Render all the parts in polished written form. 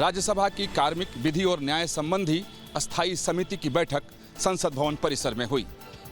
राज्यसभा की कार्मिक विधि और न्याय संबंधी अस्थायी समिति की बैठक संसद भवन परिसर में हुई।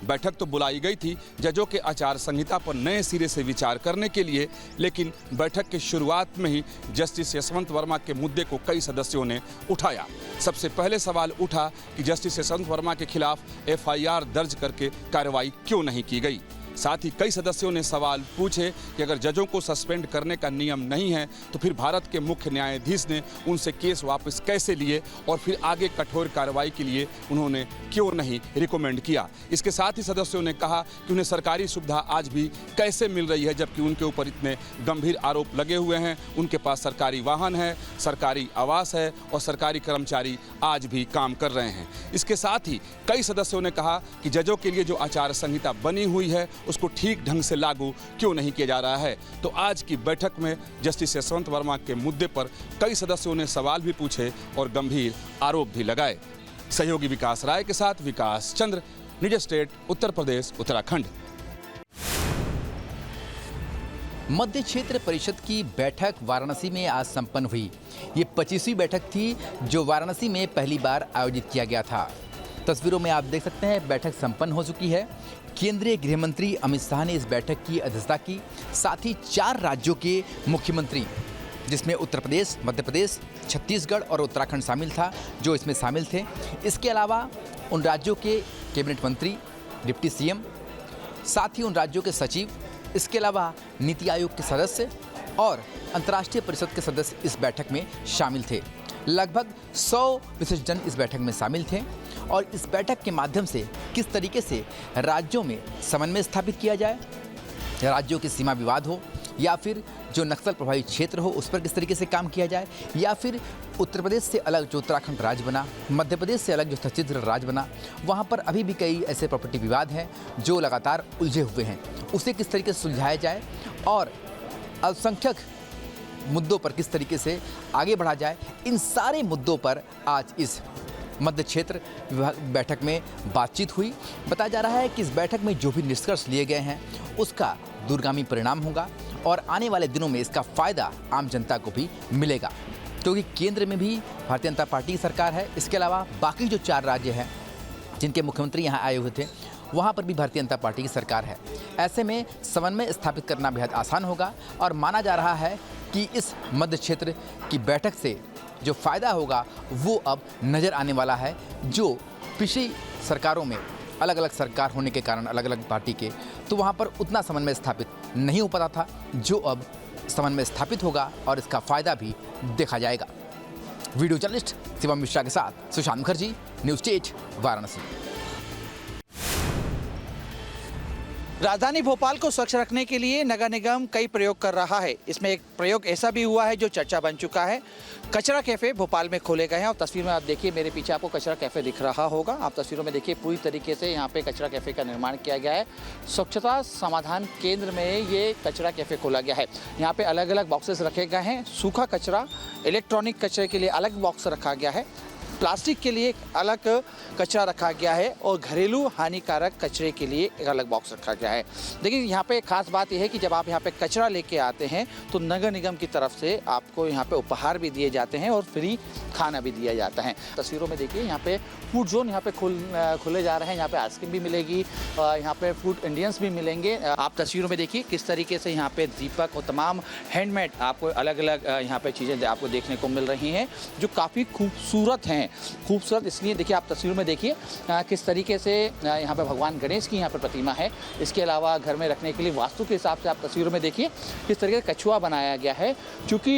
बैठक तो बुलाई गई थी जजों के आचार संहिता पर नए सिरे से विचार करने के लिए, लेकिन बैठक की शुरुआत में ही जस्टिस यशवंत वर्मा के मुद्दे को कई सदस्यों ने उठाया। सबसे पहले सवाल उठा कि जस्टिस यशवंत वर्मा के खिलाफ एफआईआर दर्ज करके कार्रवाई क्यों नहीं की गई। साथ ही कई सदस्यों ने सवाल पूछे कि अगर जजों को सस्पेंड करने का नियम नहीं है तो फिर भारत के मुख्य न्यायाधीश ने उनसे केस वापस कैसे लिए और फिर आगे कठोर कार्रवाई के लिए उन्होंने क्यों नहीं रिकमेंड किया। इसके साथ ही सदस्यों ने कहा कि उन्हें सरकारी सुविधा आज भी कैसे मिल रही है जबकि उनके ऊपर इतने गंभीर आरोप लगे हुए हैं। उनके पास सरकारी वाहन है, सरकारी आवास है और सरकारी कर्मचारी आज भी काम कर रहे हैं। इसके साथ ही कई सदस्यों ने कहा कि जजों के लिए जो आचार संहिता बनी हुई है उसको ठीक ढंग से लागू क्यों नहीं किया जा रहा है। तो आज की बैठक में जस्टिस यशवंत वर्मा के मुद्दे पर कई सदस्यों ने सवाल भी पूछे और गंभीर आरोप भी लगाए। सहयोगी विकास राय के साथ विकास चंद्र, निज स्टेट उत्तर प्रदेश उत्तराखंड। मध्य क्षेत्र परिषद की बैठक वाराणसी में आज संपन्न हुई। ये 25वीं बैठक थी जो वाराणसी में पहली बार आयोजित किया गया था। तस्वीरों में आप देख सकते हैं बैठक संपन्न हो चुकी है। केंद्रीय गृह मंत्री अमित शाह ने इस बैठक की अध्यक्षता की। साथ ही 4 राज्यों के मुख्यमंत्री, जिसमें उत्तर प्रदेश, मध्य प्रदेश, छत्तीसगढ़ और उत्तराखंड शामिल था, जो इसमें शामिल थे। इसके अलावा उन राज्यों के कैबिनेट मंत्री, डिप्टी सीएम, साथ ही उन राज्यों के सचिव, इसके अलावा नीति आयोग के सदस्य और अंतर्राष्ट्रीय परिषद के सदस्य इस बैठक में शामिल थे। लगभग 100 विशेषज्ञ इस बैठक में शामिल थे और इस बैठक के माध्यम से किस तरीके से राज्यों में समन्वय स्थापित किया जाए, राज्यों की सीमा विवाद हो या फिर जो नक्सल प्रभावित क्षेत्र हो उस पर किस तरीके से काम किया जाए, या फिर उत्तर प्रदेश से अलग जो उत्तराखंड राज्य बना, मध्य प्रदेश से अलग जो छत्तीसगढ़ राज्य बना, वहाँ पर अभी भी कई ऐसे प्रॉपर्टी विवाद हैं जो लगातार उलझे हुए हैं, उसे किस तरीके से सुलझाया जाए और अल्पसंख्यक मुद्दों पर किस तरीके से आगे बढ़ा जाए। इन सारे मुद्दों पर आज इस मध्य क्षेत्र बैठक में बातचीत हुई। बताया जा रहा है कि इस बैठक में जो भी निष्कर्ष लिए गए हैं उसका दूरगामी परिणाम होगा और आने वाले दिनों में इसका फ़ायदा आम जनता को भी मिलेगा, क्योंकि केंद्र में भी भारतीय जनता पार्टी की सरकार है। इसके अलावा बाकी जो 4 राज्य हैं जिनके मुख्यमंत्री यहाँ आए हुए थे वहाँ पर भी भारतीय जनता पार्टी की सरकार है। ऐसे में समन्वय स्थापित करना बेहद आसान होगा और माना जा रहा है कि इस मध्य क्षेत्र की बैठक से जो फ़ायदा होगा वो अब नज़र आने वाला है। जो पिछली सरकारों में अलग अलग सरकार होने के कारण अलग अलग पार्टी के, तो वहाँ पर उतना समन्वय स्थापित नहीं हो पाता था, जो अब समन्वय स्थापित होगा और इसका फ़ायदा भी देखा जाएगा। वीडियो जर्नलिस्ट शिवम मिश्रा के साथ सुशांत मुखर्जी, न्यूज़ 8 वाराणसी। राजधानी भोपाल को स्वच्छ रखने के लिए नगर निगम कई प्रयोग कर रहा है। इसमें एक प्रयोग ऐसा भी हुआ है जो चर्चा बन चुका है। कचरा कैफ़े भोपाल में खोले गए हैं और तस्वीर में आप देखिए, मेरे पीछे आपको कचरा कैफ़े दिख रहा होगा। आप तस्वीरों में देखिए पूरी तरीके से यहाँ पे कचरा कैफ़े का निर्माण किया गया है। स्वच्छता समाधान केंद्र में ये कचरा कैफ़े खोला गया है। यहाँ पे अलग अलग बॉक्सेस रखे गए हैं। सूखा कचरा, इलेक्ट्रॉनिक कचरे के लिए अलग बॉक्स रखा गया है, प्लास्टिक के लिए एक अलग कचरा रखा गया है और घरेलू हानिकारक कचरे के लिए एक अलग बॉक्स रखा गया है। देखिए यहाँ पे खास बात यह है कि जब आप यहाँ पे कचरा लेके आते हैं तो नगर निगम की तरफ से आपको यहाँ पे उपहार भी दिए जाते हैं और फ्री खाना भी दिया जाता है। तस्वीरों में देखिए यहाँ पे फूड जोन यहाँ पे खुले जा रहे हैं। यहाँ पे आइसक्रीम भी मिलेगी, यहाँ पे फूड इंडियंस भी मिलेंगे। आप तस्वीरों में देखिए किस तरीके से यहाँ पे दीपक और तमाम हैंडमेड आपको अलग अलग यहाँ पे चीज़ें आपको देखने को मिल रही हैं जो काफ़ी खूबसूरत हैं। खूबसूरत इसलिए देखिए, आप तस्वीरों में देखिए किस तरीके से यहाँ पे भगवान गणेश की यहाँ पे प्रतिमा है। इसके अलावा घर में रखने के लिए वास्तु के हिसाब से आप तस्वीरों में देखिए किस तरीके से कछुआ बनाया गया है, क्योंकि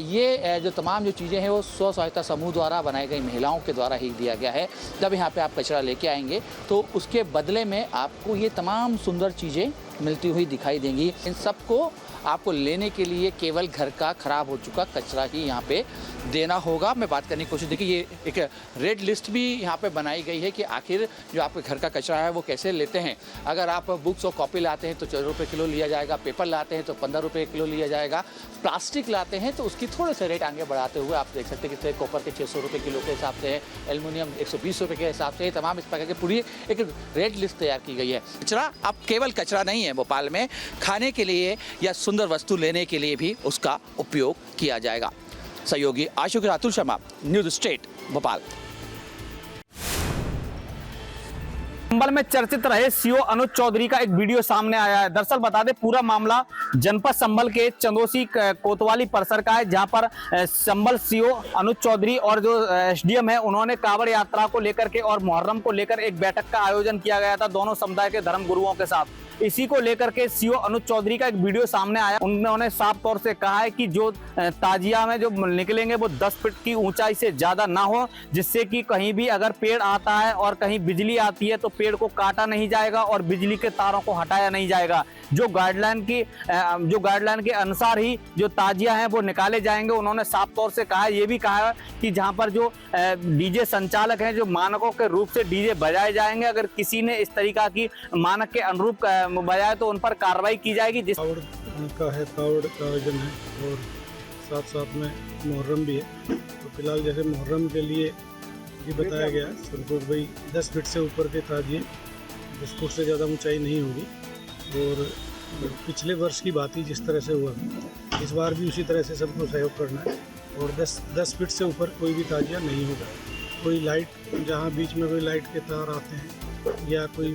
ये जो तमाम जो चीज़ें हैं वो स्व सहायता समूह द्वारा बनाई गई महिलाओं के द्वारा ही दिया गया है। जब यहाँ पे आप कचरा लेके आएंगे तो उसके बदले में आपको ये तमाम सुंदर चीज़ें मिलती हुई दिखाई देंगी। इन सबको आपको लेने के लिए केवल घर का खराब हो चुका कचरा ही यहाँ पे देना होगा। मैं बात करने की कोशिश, देखिए ये एक रेड लिस्ट भी यहाँ पे बनाई गई है कि आखिर जो आपके घर का कचरा है वो कैसे लेते हैं। अगर आप बुक्स और कॉपी लाते हैं तो 14 रुपये किलो लिया जाएगा, पेपर लाते हैं तो 15 रुपये किलो लिया जाएगा, प्लास्टिक लाते हैं तो उसकी थोड़े से रेट आगे बढ़ाते हुए आप देख सकते हैं कि कॉपर के 600 रुपये किलो के हिसाब से है, एल्युमिनियम 120 रुपये के हिसाब से, तमाम इस प्रकार की पूरी एक रेड लिस्ट तैयार की गई है। कचरा अब केवल कचरा नहीं है, भोपाल में खाने के लिए या सुंदर वस्तु लेने के लिए भी उसका उपयोग किया जाएगा। सहयोगी आशु के रातुल शर्मा, न्यूज स्टेट भोपाल। संभल में चर्चित रहे सीओ अनुज चौधरी का एक वीडियो सामने आया है। दरअसल बता दें, पूरा मामला जनपद संभल के चंदोसी कोतवाली परिसर का है, जहां पर संभल सीओ अनुज चौधरी और जो एसडीएम है, उन्होंने कांवड़ यात्रा को लेकर के और मुहर्रम को लेकर एक बैठक का आयोजन किया गया था दोनों समुदाय के धर्म गुरुओं के साथ। इसी को लेकर के सीओ अनुज चौधरी का एक वीडियो सामने आया। उन्होंने साफ तौर से कहा है कि जो ताजिया में जो निकलेंगे वो 10 फीट की ऊंचाई से ज्यादा ना हो, जिससे कि कहीं भी अगर पेड़ आता है और कहीं बिजली आती है तो पेड़ को काटा नहीं जाएगा और बिजली के तारों को हटाया नहीं जाएगा। जो गाइडलाइन के अनुसार ही जो ताजिया हैं वो निकाले जाएंगे। उन्होंने साफ तौर से कहा, ये भी कहा कि जहां पर जो डीजे संचालक हैं, जो मानकों के रूप से डीजे बजाए जाएंगे, अगर किसी ने इस तरीका की मानक के अनुरूप बजाए तो उन पर कार्रवाई की जाएगी। जिस कावड़ का आयोजन है और साथ साथ में मुहर्रम भी है। तो फिलहाल जैसे मुहर्रम के लिए ये बताया गया सबको भाई 10 फीट से ऊपर के ताजिए, 10 फुट से ज़्यादा ऊंचाई नहीं होगी। और पिछले वर्ष की बात ही जिस तरह से हुआ, इस बार भी उसी तरह से सबको सहयोग करना है और 10 फीट से ऊपर कोई भी ताजिया नहीं होगा। कोई लाइट, जहाँ बीच में कोई लाइट के तार आते हैं या कोई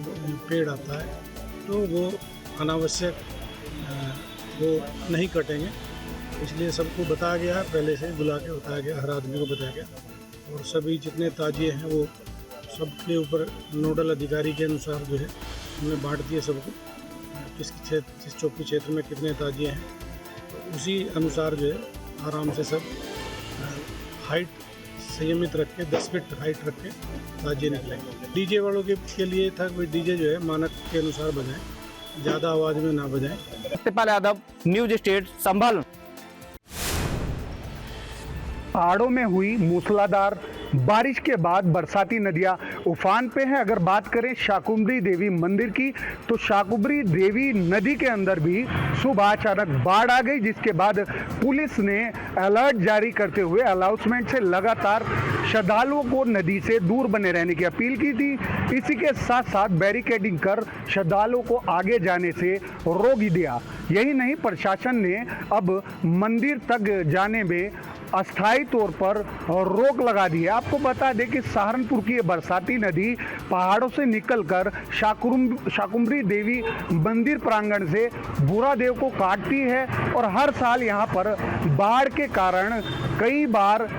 पेड़ आता है तो वो अनावश्यक वो नहीं कटेंगे। इसलिए सबको बताया गया है, पहले से बुला के बताया गया, हर आदमी को बताया गया। और सभी जितने ताजिए हैं वो सबके ऊपर नोडल अधिकारी के अनुसार जो है हमने बांट दिए सबको, किस चौकी क्षेत्र में कितने ताजिए हैं, तो उसी अनुसार जो है आराम से सब हाइट संयमित रख के 10 फीट हाइट रख के ताजिए निकलेंगे। डीजे वालों के लिए था, कोई डीजे जो है मानक के अनुसार बजाएं, ज़्यादा आवाज़ में ना बजाएं। सत्यपाल यादव, न्यूज स्टेट संभल। पहाड़ों में हुई मूसलाधार बारिश के बाद बरसाती नदियां उफान पे हैं। अगर बात करें शाकुंभरी देवी मंदिर की, तो शाकुंभरी देवी नदी के अंदर भी सुबह अचानक बाढ़ आ गई, जिसके बाद पुलिस ने अलर्ट जारी करते हुए अनाउंसमेंट से लगातार श्रद्धालुओं को नदी से दूर बने रहने की अपील की थी। इसी के साथ साथ बैरिकेडिंग कर श्रद्धालुओं को आगे जाने से रोक दिया। यही नहीं, प्रशासन ने अब मंदिर तक जाने में अस्थायी तौर पर रोक लगा दी है। आपको बता दें कि सहारनपुर की ये बरसाती नदी पहाड़ों से निकलकर शाकुंभरी देवी मंदिर प्रांगण से बुरादेव को काटती है और हर साल यहाँ पर बाढ़ के कारण कई बार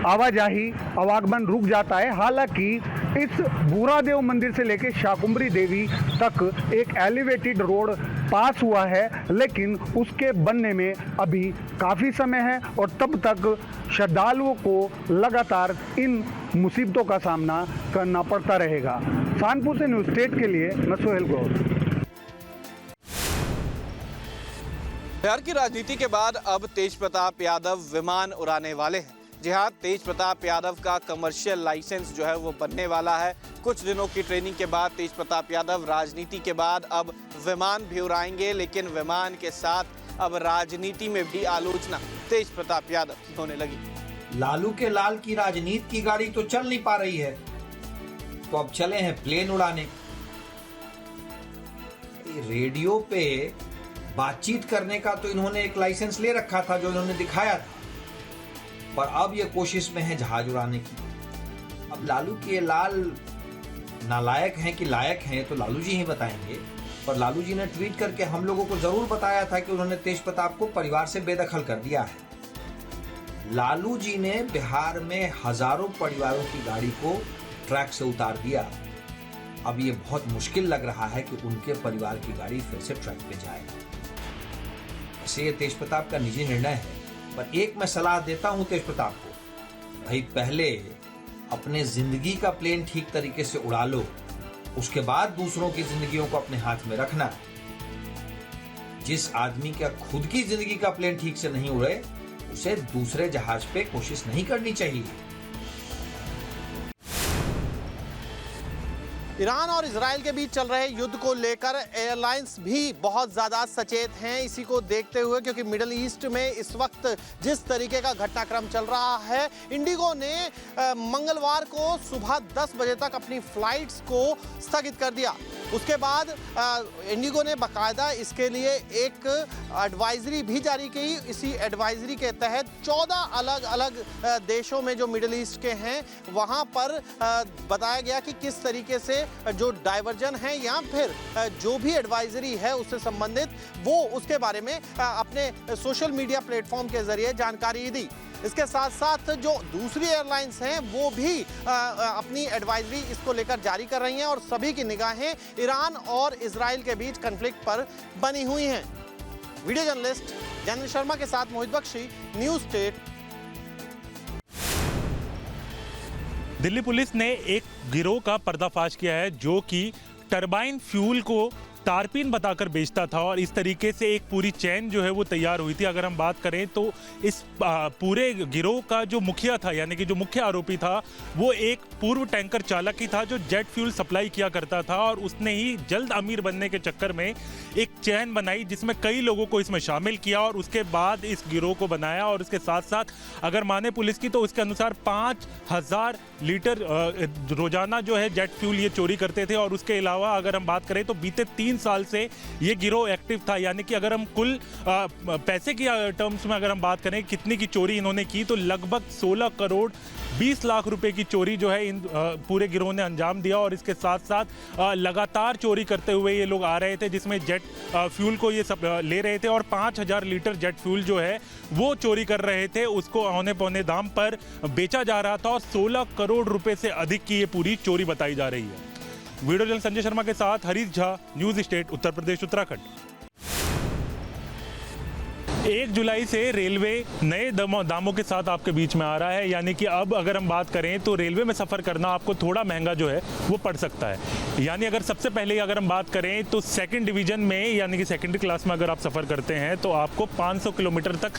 आवागमन रुक जाता है। हालांकि इस बुरादेव मंदिर से लेकर शाकुंभरी देवी तक एक एलिवेटेड रोड पास हुआ है, लेकिन उसके बनने में अभी काफ़ी समय है और तब तक श्रद्धालुओं को लगातार इन मुसीबतों का सामना करना पड़ता रहेगा। सहारनपुर से न्यूज़ स्टेट के लिए मैं सोहेल गौर। बिहार की राजनीति के बाद अब तेज प्रताप यादव विमान उड़ाने वाले हैं। जी हाँ, तेज प्रताप यादव का कमर्शियल लाइसेंस जो है वो बनने वाला है। कुछ दिनों की ट्रेनिंग के बाद तेज प्रताप यादव राजनीति के बाद अब विमान भी उड़ाएंगे, लेकिन विमान के साथ अब राजनीति में भी आलोचना तेज प्रताप यादव की होने लगी। लालू के लाल की राजनीति की गाड़ी तो चल नहीं पा रही है, तो अब चले हैं प्लेन उड़ाने। रेडियो पे बातचीत करने का तो इन्होंने एक लाइसेंस ले रखा था जो इन्होंने दिखाया था, पर अब ये कोशिश में है जहाज उड़ाने की। अब लालू के लाल नालायक हैं कि लायक हैं तो लालू जी ही बताएंगे, पर लालू जी ने ट्वीट करके हम लोगों को जरूर बताया था कि उन्होंने तेज प्रताप को परिवार से बेदखल कर दिया है। लालू जी ने बिहार में हजारों परिवारों की गाड़ी को ट्रैक से उतार दिया। अब ये बहुत मुश्किल लग रहा है कि उनके परिवार की गाड़ी फिर से ट्रैक पे जाए। ऐसे ये तेज प्रताप का निजी निर्णय है, पर एक मैं सलाह देता हूं तेज प्रताप को, भाई पहले अपने जिंदगी का प्लेन ठीक तरीके से उड़ा लो, उसके बाद दूसरों की जिंदगियों को अपने हाथ में रखना। जिस आदमी का खुद की जिंदगी का प्लेन ठीक से नहीं उड़े, उसे दूसरे जहाज पे कोशिश नहीं करनी चाहिए। ईरान और इजराइल के बीच चल रहे युद्ध को लेकर एयरलाइंस भी बहुत ज़्यादा सचेत हैं। इसी को देखते हुए, क्योंकि मिडिल ईस्ट में इस वक्त जिस तरीके का घटनाक्रम चल रहा है, इंडिगो ने मंगलवार को सुबह 10 बजे तक अपनी फ्लाइट्स को स्थगित कर दिया। उसके बाद इंडिगो ने बाकायदा इसके लिए एक एडवाइजरी भी जारी की। इसी एडवाइजरी के तहत 14 अलग अलग देशों में जो मिडिल ईस्ट के हैं वहाँ पर बताया गया कि किस तरीके से जो डाइवर्जन है या फिर जो भी एडवाइजरी है उससे संबंधित वो उसके बारे में अपने सोशल मीडिया प्लेटफॉर्म के जरिए जानकारी दी। इसके साथ साथ जो दूसरी एयरलाइंस हैं वो भी अपनी एडवाइजरी इसको लेकर जारी कर रही हैं और सभी की निगाहें ईरान और इजराइल के बीच कॉन्फ्लिक्ट पर बनी हुई हैं। वीडियो जर्नलिस्ट ज्ञानेंद्र शर्मा के साथ Mohit Bakshi, news state. Delhi police ने एक गिरोह का पर्दाफाश किया है जो कि टरबाइन फ्यूल को टारपीन बताकर बेचता था और इस तरीके से एक पूरी चेन जो है वो तैयार हुई थी। अगर हम बात करें तो इस पूरे गिरोह का जो मुखिया था यानी कि जो मुख्य आरोपी था वो एक पूर्व टैंकर चालक ही था जो जेट फ्यूल सप्लाई किया करता था और उसने ही जल्द अमीर बनने के चक्कर में एक चैन बनाई जिसमें कई लोगों को इसमें शामिल किया और उसके बाद इस गिरोह को बनाया। और उसके साथ साथ अगर माने पुलिस की तो उसके अनुसार 5000 लीटर रोजाना जो है जेट फ्यूल ये चोरी करते थे। और उसके अलावा अगर हम बात करें तो बीते 3 साल से ये गिरोह एक्टिव था, यानी कि अगर हम कुल पैसे की टर्म्स में अगर हम बात करें कितने की चोरी इन्होंने की तो लगभग 16 करोड़ 20 लाख रुपए की चोरी जो है इन पूरे गिरोह ने अंजाम दिया। और इसके साथ साथ लगातार चोरी करते हुए ये लोग आ रहे थे जिसमें जेट फ्यूल को ये सब ले रहे थे और 5000 लीटर जेट फ्यूल जो है वो चोरी कर रहे थे, उसको औने पौने दाम पर बेचा जा रहा था और 16 करोड़ रुपए से अधिक की ये पूरी चोरी बताई जा रही है। वीडियो जर्नलिस्ट संजय शर्मा के साथ हरीश झा, न्यूज़ स्टेट, उत्तर प्रदेश, उत्तराखंड। 1 जुलाई से रेलवे नए दामों के साथ आपके बीच में आ रहा है, यानी कि अब अगर हम बात करें तो रेलवे में सफ़र करना आपको थोड़ा महंगा जो है वो पड़ सकता है। यानी अगर सबसे पहले अगर हम बात करें तो सेकंड डिवीज़न में यानी कि सेकेंडरी क्लास में अगर आप सफ़र करते हैं तो आपको 500 किलोमीटर तक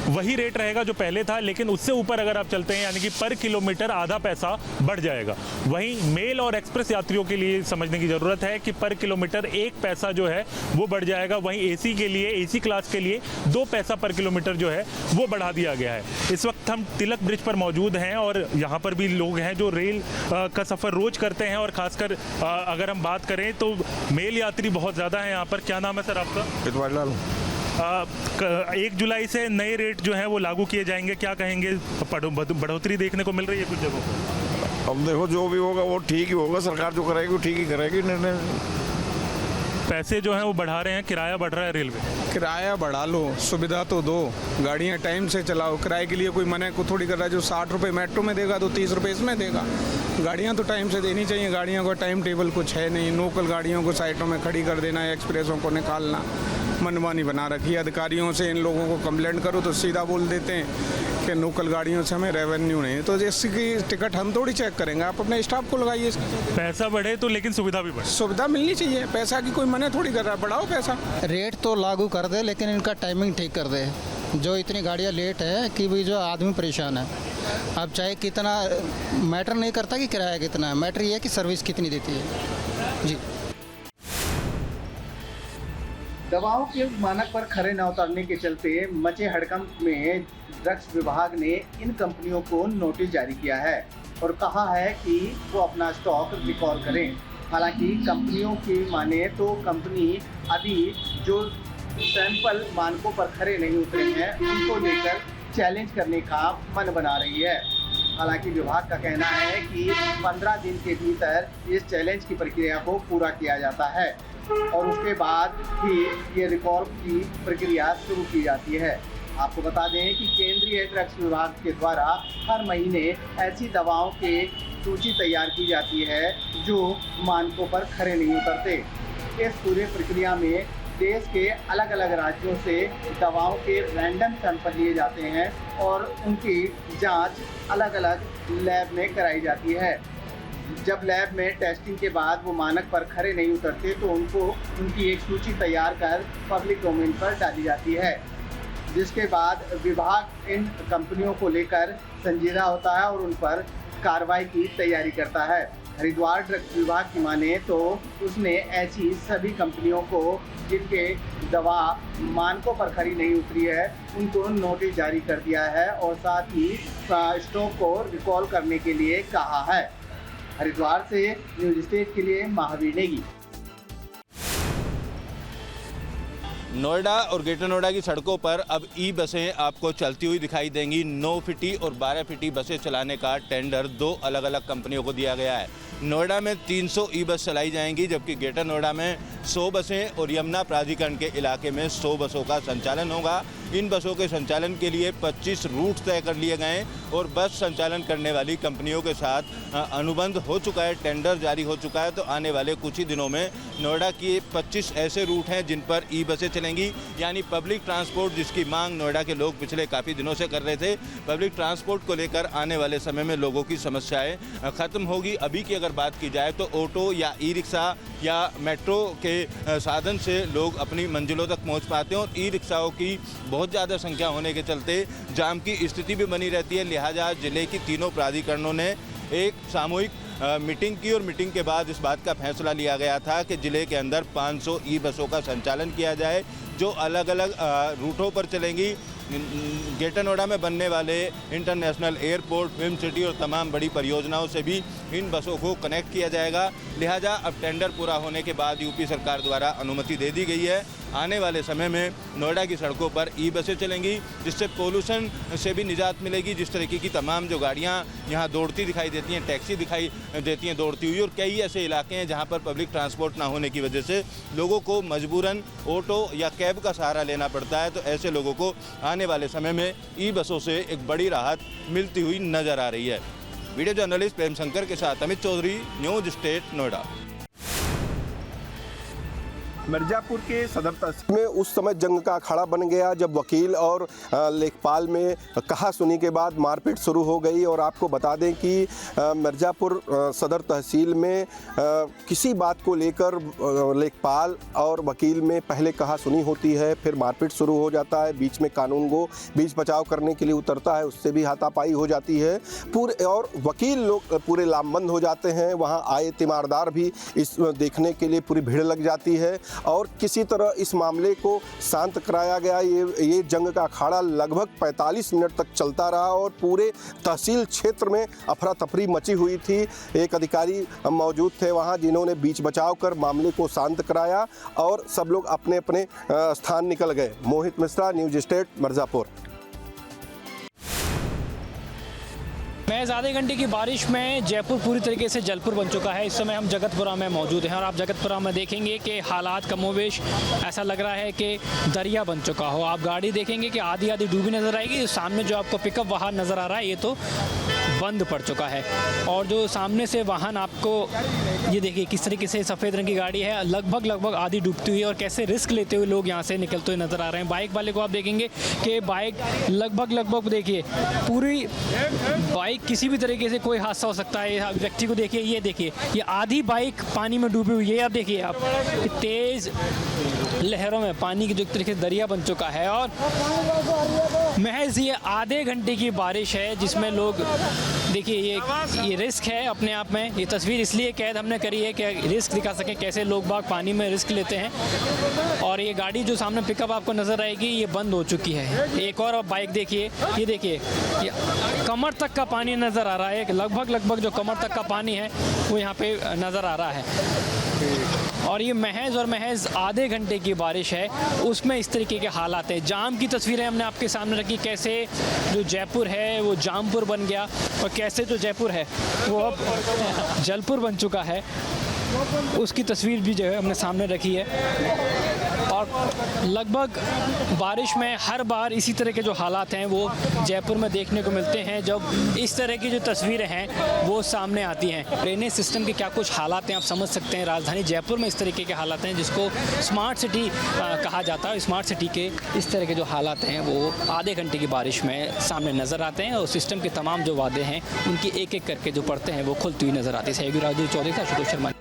वही रेट रहेगा जो पहले था, लेकिन उससे ऊपर अगर आप चलते हैं यानी कि पर किलोमीटर आधा पैसा बढ़ जाएगा। वहीं मेल और एक्सप्रेस यात्रियों के लिए समझने की ज़रूरत है कि पर किलोमीटर 1 पैसा जो है वो बढ़ जाएगा। वहीं AC के लिए, AC क्लास के लिए 2 पैसा पर किलोमीटर जो है वो बढ़ा दिया गया है। इस वक्त हम तिलक ब्रिज पर मौजूद हैं और यहाँ पर भी लोग हैं जो रेल का सफ़र रोज करते हैं और खासकर अगर हम बात करें तो मेल यात्री बहुत ज़्यादा हैं यहाँ पर। क्या नाम है सर आपका? 1 जुलाई से नए रेट जो है वो लागू किए जाएंगे, क्या कहेंगे? बढ़ोतरी देखने को मिल रही है कुछ जगहों पर? अब देखो जो भी होगा वो ठीक ही होगा, सरकार जो करेगी वो ठीक ही करेगी। पैसे जो हैं वो बढ़ा रहे हैं, किराया बढ़ रहा है रेलवे। किराया बढ़ा लो, सुविधा तो दो, गाड़ियाँ टाइम से चलाओ। किराए के लिए कोई मना को थोड़ी कर रहा है, जो 60 रुपये मेट्रो में देगा तो 30 रुपये इसमें देगा। गाड़ियाँ तो टाइम से देनी चाहिए, गाड़ियों का टाइम टेबल कुछ है नहीं। लोकल गाड़ियों को साइटों में खड़ी कर देना, एक्सप्रेसों को निकालना, मनमानी बना रखी है। अधिकारियों से इन लोगों को कंप्लेंट करो तो सीधा बोल देते हैं कि लोकल गाड़ियों से हमें रेवेन्यू नहीं, तो इसकी टिकट हम थोड़ी चेक करेंगे, आप अपने स्टाफ को लगाइए। पैसा बढ़े तो लेकिन सुविधा भी बढ़े, सुविधा मिलनी चाहिए। पैसा की कोई मना थोड़ी कर रहा है, बढ़ाओ पैसा। रेट तो लागू कर दे लेकिन इनका टाइमिंग ठीक कर दे। जो इतनी गाड़ियाँ लेट है कि भाई जो आदमी परेशान है। अब चाहे कितना मैटर नहीं करता कि किराया कितना है, मैटर ये है कि सर्विस कितनी देती है। जी, दवाओं के मानक पर खरे न उतरने के चलते मचे हड़कंप में ड्रग्स विभाग ने इन कंपनियों को नोटिस जारी किया है और कहा है कि वो अपना स्टॉक रिकॉल करें। हालांकि कंपनियों की माने तो कंपनी अभी जो सैंपल मानकों पर खरे नहीं उतरे हैं उनको लेकर चैलेंज करने का मन बना रही है। हालांकि विभाग का कहना है कि 15 दिन के भीतर इस चैलेंज की प्रक्रिया को पूरा किया जाता है और उसके बाद ही ये रिकॉल की प्रक्रिया शुरू की जाती है। आपको बता दें कि केंद्रीय ड्रग्स विभाग के द्वारा हर महीने ऐसी दवाओं की सूची तैयार की जाती है जो मानकों पर खरे नहीं उतरते। इस पूरे प्रक्रिया में देश के अलग अलग राज्यों से दवाओं के रैंडम सैंपल लिए जाते हैं और उनकी जांच अलग अलग लैब में कराई जाती है। जब लैब में टेस्टिंग के बाद वो मानक पर खरे नहीं उतरते तो उनको उनकी एक सूची तैयार कर पब्लिक डोमेन पर डाली जाती है, जिसके बाद विभाग इन कंपनियों को लेकर संजीदा होता है और उन पर कार्रवाई की तैयारी करता है। हरिद्वार ड्रग्स विभाग की माने तो उसने ऐसी सभी कंपनियों को जिनके दवा मानकों पर खरी नहीं उतरी है उनको नोटिस जारी कर दिया है और साथ ही स्टॉक को रिकॉल करने के लिए कहा है। हरिद्वार से न्यूज स्टेट के लिए महावीर नेगी। नोएडा और ग्रेटर नोएडा की सड़कों पर अब ई बसें आपको चलती हुई दिखाई देंगी। 9 फीटी और 12 फीटी बसें चलाने का टेंडर 2 अलग अलग कंपनियों को दिया गया है। नोएडा में 300 ई बस चलाई जाएंगी, जबकि ग्रेटर नोएडा में 100 बसें और यमुना प्राधिकरण के इलाके में 100 बसों का संचालन होगा। इन बसों के संचालन के लिए 25 रूट तय कर लिए गए और बस संचालन करने वाली कंपनियों के साथ अनुबंध हो चुका है, टेंडर जारी हो चुका है। तो आने वाले कुछ ही दिनों में नोएडा की 25 ऐसे रूट हैं जिन पर ई बसें चलेंगी, यानी पब्लिक ट्रांसपोर्ट जिसकी मांग नोएडा के लोग पिछले काफ़ी दिनों से कर रहे थे। पब्लिक ट्रांसपोर्ट को लेकर आने वाले समय में लोगों की समस्याएं खत्म होगी। अभी की अगर बात की जाए तो ऑटो या ई रिक्शा या मेट्रो के साधन से लोग अपनी मंजिलों तक पहुंच पाते हैं और ई रिक्शाओं की बहुत ज़्यादा संख्या होने के चलते जाम की स्थिति भी बनी रहती है। लिहाजा जिले की तीनों प्राधिकरणों ने एक सामूहिक मीटिंग की और मीटिंग के बाद इस बात का फैसला लिया गया था कि जिले के अंदर 500 ई बसों का संचालन किया जाए जो अलग अलग रूटों पर चलेंगी। ग्रेटर नोएडा में बनने वाले इंटरनेशनल एयरपोर्ट, फिल्म सिटी और तमाम बड़ी परियोजनाओं से भी इन बसों को कनेक्ट किया जाएगा। लिहाजा अब टेंडर पूरा होने के बाद यूपी सरकार द्वारा अनुमति दे दी गई है। आने वाले समय में नोएडा की सड़कों पर ई बसें चलेंगी, जिससे पोल्यूशन से भी निजात मिलेगी। जिस तरीके की तमाम जो गाड़ियाँ यहाँ दौड़ती दिखाई देती हैं, टैक्सी दिखाई देती हैं दौड़ती हुई, और कई ऐसे इलाके हैं जहाँ पर पब्लिक ट्रांसपोर्ट ना होने की वजह से लोगों को मजबूरन ऑटो या कैब का सहारा लेना पड़ता है। तो ऐसे लोगों को आने वाले समय में ई बसों से एक बड़ी राहत मिलती हुई नजर आ रही है। वीडियो जर्नलिस्ट प्रेम शंकर के साथ अमित चौधरी, न्यूज स्टेट नोएडा। मिर्जापुर के सदर तहसील में उस समय जंग का अखाड़ा बन गया जब वकील और लेखपाल में कहा सुनी के बाद मारपीट शुरू हो गई। और आपको बता दें कि मिर्जापुर सदर तहसील में किसी बात को लेकर लेखपाल और वकील में पहले कहा सुनी होती है, फिर मारपीट शुरू हो जाता है, बीच में कानून को बीच बचाव करने के लिए उतरता है, उससे भी हाथापाई हो जाती है पूरे, और वकील लोग पूरे लामबंद हो जाते हैं। वहाँ आए तीमारदार भी इस देखने के लिए पूरी भीड़ लग जाती है और किसी तरह इस मामले को शांत कराया गया। ये जंग का अखाड़ा लगभग 45 मिनट तक चलता रहा और पूरे तहसील क्षेत्र में अफरा तफरी मची हुई थी। एक अधिकारी मौजूद थे वहां जिन्होंने बीच बचाव कर मामले को शांत कराया और सब लोग अपने अपने स्थान निकल गए। मोहित मिश्रा, न्यूज स्टेट, मिर्जापुर। महज आधे घंटे की बारिश में जयपुर पूरी तरीके से जलपुर बन चुका है। इस समय हम जगतपुरा में मौजूद हैं और आप जगतपुरा में देखेंगे कि हालात कमोवेश ऐसा लग रहा है कि दरिया बन चुका हो। आप गाड़ी देखेंगे कि आधी आधी डूबी नज़र आएगी। सामने जो आपको पिकअप वाहन नज़र आ रहा है ये तो बंद पड़ चुका है, और जो सामने से वाहन आपको ये देखिए किस तरीके से सफ़ेद रंग की गाड़ी है, लगभग आधी डूबती हुई, और कैसे रिस्क लेते हुए लोग यहाँ से निकलते हुए नज़र आ रहे हैं। बाइक वाले को आप देखेंगे कि बाइक लगभग देखिए पूरी बाइक किसी भी तरीके से कोई हादसा हो सकता है। व्यक्ति को देखिए, ये देखिए ये आधी बाइक पानी में डूबी हुई है। आप देखिए आप तेज़ लहरों में पानी की जो तरीके से दरिया बन चुका है, और महज ये आधे घंटे की बारिश है जिसमें लोग देखिए ये रिस्क है अपने आप में। ये तस्वीर इसलिए कैद हमने करी है कि रिस्क दिखा सकें कैसे लोग बाग पानी में रिस्क लेते हैं। और ये गाड़ी जो सामने पिकअप आपको नज़र आएगी ये बंद हो चुकी है। एक और बाइक देखिए, ये देखिए ये कमर तक का पानी नज़र आ रहा है। लगभग जो कमर तक का पानी है वो यहाँ पे नज़र आ रहा है। और ये महज आधे घंटे की बारिश है, उसमें इस तरीके के हालात हैं। जाम की तस्वीरें हमने आपके सामने रखी, कैसे जो जयपुर है वो जामपुर बन गया और कैसे जो जयपुर है वो अब जलपुर बन चुका है, उसकी तस्वीर भी जो है हमने सामने रखी है। और लगभग बारिश में हर बार इसी तरह के जो हालात हैं वो जयपुर में देखने को मिलते हैं जब इस तरह की जो तस्वीरें हैं वो सामने आती हैं। ड्रेनेज सिस्टम के क्या कुछ हालात हैं आप समझ सकते हैं। राजधानी जयपुर में इस तरीके के हालात हैं जिसको स्मार्ट सिटी कहा जाता है। स्मार्ट सिटी के इस तरह के जो हालात हैं वो आधे घंटे की बारिश में सामने नज़र आते हैं और सिस्टम के तमाम जो वादे हैं उनकी एक एक करके जो पड़ते हैं वो खुलती हुई नज़र आती है। सहयोगी राजू चौधरी का आशुतोष शर्मा।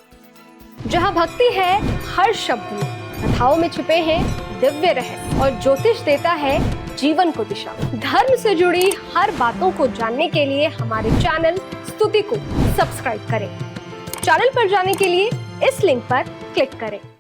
जहाँ भक्ति है हर शब्द में, कथाओं में छिपे हैं दिव्य रहस्य और ज्योतिष देता है जीवन को दिशा। धर्म से जुड़ी हर बातों को जानने के लिए हमारे चैनल स्तुति को सब्सक्राइब करें। चैनल पर जाने के लिए इस लिंक पर क्लिक करें।